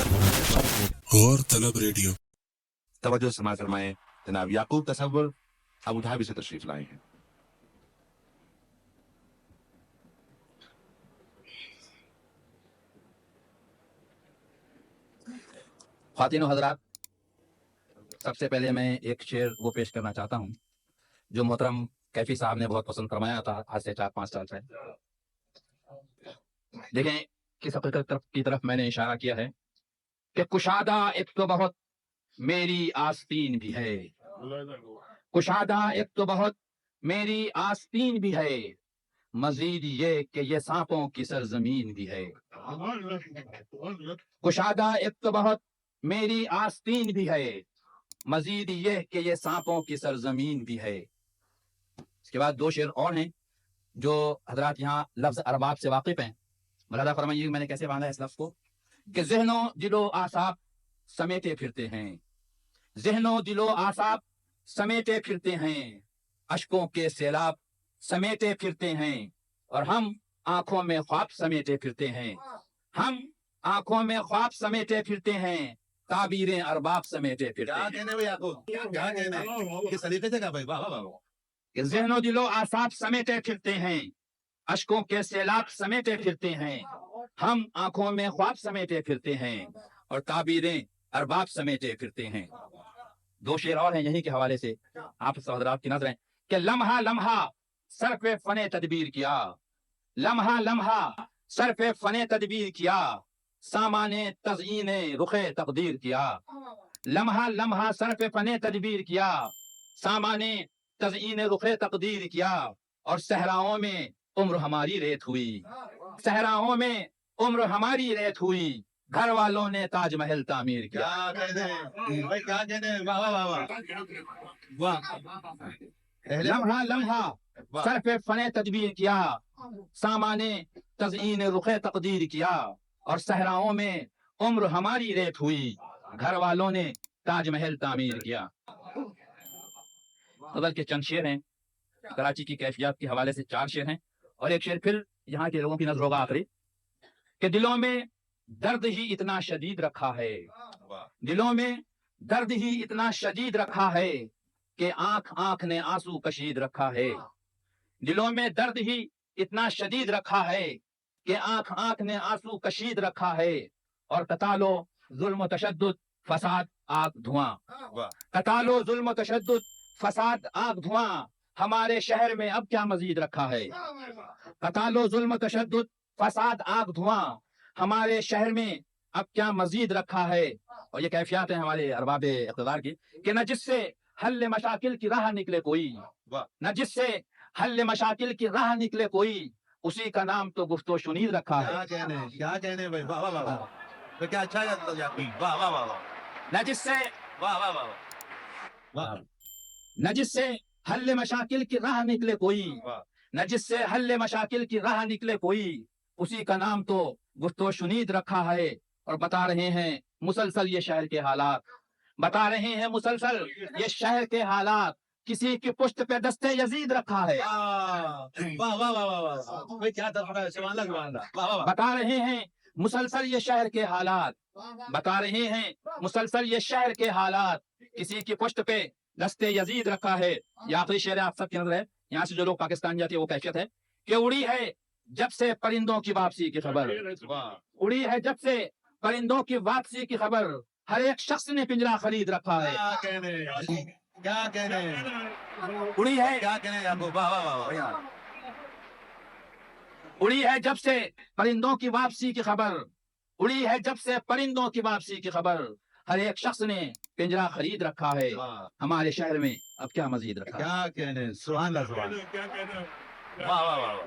غور طلب ریڈیو توجہ سماعت فرمائیں، جناب یعقوب تصور ابو دھابی سے تشریف لائے ہیں۔ خواتین و حضرات، سب سے پہلے میں ایک شعر وہ پیش کرنا چاہتا ہوں جو محترم کیفی صاحب نے بہت پسند فرمایا تھا آج سے 4-5 سال پہلے۔ دیکھیں کس حقیقت کی طرف میں نے اشارہ کیا ہے کہ کشادہ ایک تو بہت میری آستین بھی ہے، کشادہ ایک تو بہت میری آستین بھی ہے، مزید یہ کہ یہ سانپوں کی سرزمین بھی ہے۔ کشادہ ایک تو بہت میری آستین بھی ہے، مزید یہ کہ یہ سانپوں کی سرزمین بھی ہے۔ اس کے بعد 2 شعر اور ہیں جو حضرات یہاں لفظ ارباب سے واقف ہیں۔ ملاحظہ فرمائیے میں نے کیسے باندھا اس لفظ کو کہ ذہن و دل و اعصاب سمیٹے پھرتے ہیں، ذہن و دل و اعصاب سمیٹے پھرتے ہیں، اشکوں کے سیلاب سمیٹے پھرتے ہیں، اور ہم آنکھوں میں خواب سمیٹے پھرتے ہیں، ہم آنکھوں میں خواب سمیٹے پھرتے ہیں، تعبیریں ارباب سمیٹے پھرتے ہیں۔ کیا کہنے بھائی آپ کو؟ کیا کہنے؟ کس طریقے سے کہا بھائی؟ واہ واہ واہ۔ کہ ذہن و دل و اعصاب سمیٹے پھرتے ہیں، اشکوں کے سیلاب سمیٹے پھرتے ہیں، ہم آنکھوں میں خواب سمیٹے پھرتے ہیں، اور تعبیریں ارباب سمیٹے پھرتے ہیں۔ 2 شعر اور ہیں یہیں کے حوالے سے آپ حضرات کی نظریں کہ لمحہ لمحہ صرف فن تدبیر کیا، لمحہ لمحہ صرف فن تدبیر کیا، سامان تزئین رخ تقدیر کیا، لمحہ لمحہ صرف فن تدبیر کیا، سامان تزئین رخ تقدیر کیا، اور صحراؤں میں عمر ہماری ریت ہوئی، صحراؤں میں عمر ہماری ریت ہوئی، گھر والوں نے تاج محل تعمیر کیا۔ کیا کہنے بھائی؟ کیا کہنے؟ واہ واہ واہ واہ۔ لمحہ لمحہ صرف فن تدبیر کیا، سامان تزئین رخ تقدیر کیا، اور صحراؤں میں عمر ہماری ریت ہوئی، گھر والوں نے تاج محل تعمیر کیا۔ غزل کے چند شعر ہیں، کراچی کی کیفیات کے حوالے سے 4 شعر ہیں، اور ایک شعر پھر یہاں کے لوگوں کی نظر ہوگا آخری کہ دلوں میں درد ہی اتنا شدید رکھا ہے، دلوں میں درد ہی اتنا شدید رکھا ہے کہ آنکھ آنکھ نے آنسو کشید رکھا ہے، دلوں میں درد ہی اتنا شدید رکھا ہے کہ آنکھ آنکھ نے آنسو کشید رکھا ہے، اور قتال و ظلم و تشدد فساد آگ دھواں، قتال و ظلم و تشدد فساد آگ دھواں، ہمارے شہر میں اب کیا مزید رکھا ہے، قتال و ظلم و تشدد فساد آگ دھواں، ہمارے شہر میں اب کیا مزید رکھا ہے۔ اور یہ کیفیات ہیں ہمارے ارباب اقتدار کی کہ نہ جس سے حل مشاکل کی راہ نکلے کوئی، نہ جس سے حل مشاکل کی راہ نکلے کوئی، اسی کا نام تو گفت و شنید رکھا ہے۔ کیا کہنے؟ کیا کہنے بھائی؟ واہ واہ واہ واہ۔ تو کیا اچھا ہے واہ واہ واہ واہ۔ نہ جس سے واہ واہ واہ واہ۔ نہ جس سے حل مشاکل کی راہ نکلے کوئی، نہ جس سے حل مشاکل کی راہ نکلے کوئی، اسی کا نام تو گفت و شنید رکھا ہے۔ اور بتا رہے ہیں مسلسل یہ شہر کے حالات، بتا رہے ہیں مسلسل یہ شہر کے حالات، کسی کی پشت پہ دستے یزید رکھا ہے، واہ واہ واہ واہ واہ۔ بھائی کیا ترجمہ ہے؟ سبحان اللہ سبحان اللہ۔ واہ واہ واہ۔ بتا رہے ہیں مسلسل یہ شہر کے حالات، بتا رہے ہیں مسلسل یہ شہر کے حالات، کسی کی پشت پہ دستے یزید رکھا ہے۔ یہ آخری شعر آپ سب کی نظر ہے، یہاں سے جو لوگ پاکستان جاتے ہیں وہ کیفیت ہے کہ اڑی ہے جب سے پرندوں کی واپسی کی خبر، اڑی ہے جب سے پرندوں کی واپسی کی خبر، ہر ایک شخص نے پنجرا خرید رکھا ہے، کیا کہنے؟ کیا کہنے؟ اڑی ہے کیا کہنے آپ کو؟ واہ واہ واہ واہ۔ اڑی ہے جب سے پرندوں کی واپسی کی خبر، اڑی ہے جب سے پرندوں کی واپسی کی خبر، ہر ایک شخص نے پنجرا خرید رکھا ہے، ہمارے شہر میں اب کیا مزید رکھا ہے۔ کیا کہنے؟ سبحان اللہ سبحان اللہ۔ واہ واہ واہ واہ۔